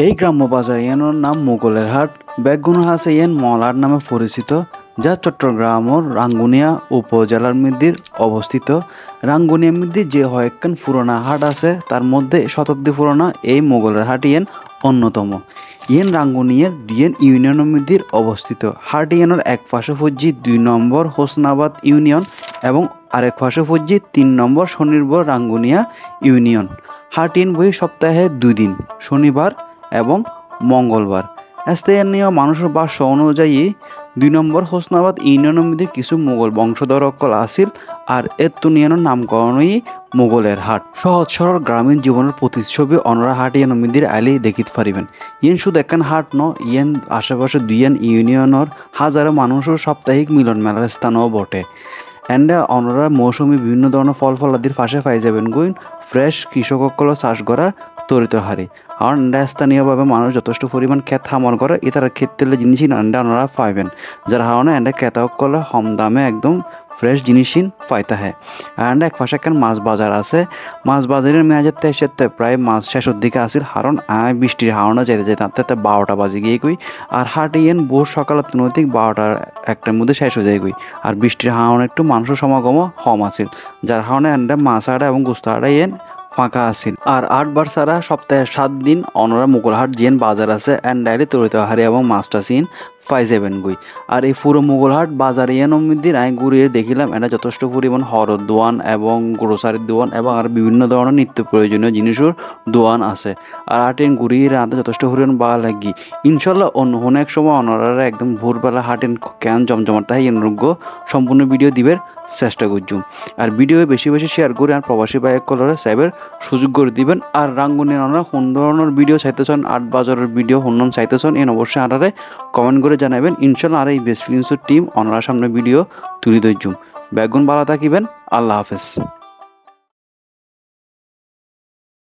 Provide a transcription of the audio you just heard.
এই গ্রাম্য বাজার ইয়ানোর নাম মোগলের হাট। বেগুন হাসে ইয়ান মলার নামে পরিচিত, যা চট্টগ্রামের রাঙ্গুনিয়া উপজেলার মধ্যে অবস্থিত। রাঙ্গুনিয়া মধ্যে যে কয়েকখান পুরোনো হাট আছে তার মধ্যে শতাব্দী পুরোনো এই মোগলের হাট ইয়ান অন্যতম। ইয়ান রাঙ্গুনিয়ার ডিএন ইউনিয়নের মধ্যে অবস্থিত। হাট ইয়ানোর এক পাশে ফজ্জি 2 নম্বর হোসনাবাদ ইউনিয়ন এবং আরেক পাশে ফজ্জি 3 নম্বর স্বনির্ভর রাঙ্গুনিয়া ইউনিয়ন। হাট ইয়ান বই সপ্তাহে 2 দিন, শনিবার এবং মঙ্গলবার। স্থানীয় মানুষের বাস অনুযায়ী 2 নম্বর হোসনাবাদ ইউনিয়নের মধ্যে কিছু মোগল বংশধর অকল আসিল, আর এর তুনিয়ানোর নামকরণই মোগলের হাট। সহজ সরল গ্রামীণ জীবনের প্রতিচ্ছবি অনরা হাট ইয়ানোর মধ্যে আইলে দেখিতে পারিবেন। ইয়েন শুধু একখান হাট ন, ইয়েন আশেপাশে 2 ইউনিয়নের হাজারো মানুষের সাপ্তাহিক মিলন মেলার স্থানও বটে। এন্ড অনরা মৌসুমি বিভিন্ন ধরনের ফল ফলাদির পাশে পাই যাবেন গুইন ফ্রেশ কৃষকসকল চাষ করা তরিত হারে। কারণ স্থানীয়ভাবে মানুষ যথেষ্ট পরিমাণ ক্ষেত হামল করে, এটার ক্ষেত্রে জিনিসই ওনারা পাইবেন, যার কারণে কৃষকসকল কম দামে একদম ফ্রেশ জিনিসই পাইতে হয়। আর এক পাশে একখান মাছ বাজার আছে। মাছ বাজারের মেয়াজের তেসেতে প্রায় মাছ শেষের দিকে আসিল, কারণ বৃষ্টির হাওনা যেতে যেতে তাতে 12টা বাজে গিয়ে কই। আর হাটে ইয়েন ভোর সকাল নৈতিক 12টার একটার মধ্যে শেষ হয়ে যায় কই। আর বৃষ্টির হাওনা একটু মানুষের সমাগমও কম আসিল, যার কারণে মাছ আড়া এবং গুস্তা আড়া ইয়েন ফাঁকা আসিল। আর 8 বার ছাড়া সপ্তাহে 7 দিন অনরা মোগলহাট জিয়েন বাজার আছে এন্ড ডাইরে তরিত হারে এবং মাছটা সিন পাই যাবেন গুই। আর এই পুরো মোগলহাট বাজার ইয়ানোর মধ্যে আমি ঘুরিয়ে দেখিলাম এটা যথেষ্ট পরিমাণ হরর দোয়ান এবং গ্রোসারির দোয়ান এবং আর বিভিন্ন ধরনের নিত্য প্রয়োজনীয় জিনিসের দোয়ান আছে। আর হাটেন ঘুরিয়ে রাতে যথেষ্ট পরিমাণ ভালো লাগি। ইনশাল্লাহ অন্য এক সময় অনারা একদম ভোরবেলা হাটেন কেন জমজমাট তাই অনুরোগ্য সম্পূর্ণ ভিডিও দিবের চেষ্টা করছুম। আর ভিডিও বেশি বেশি শেয়ার করে আর প্রবাসী বাইক কলরে সাইবের সুযোগ করে দিবেন। আর রাঙ্গুনিয়া আমরা কোন ধরনের ভিডিও চাইতেছেন, আট বাজারের ভিডিও হন্যন চাইতেছেন, এন অবশ্যই আনারে কমেন্ট করে জানাবেন। ইনশাল্লাহ আর এই বেস্ট ফিলিংসের টিম অনার সামনে ভিডিও তুলে ধরছুম। বেগুন ভালো থাকিবেন। আল্লাহ হাফেজ।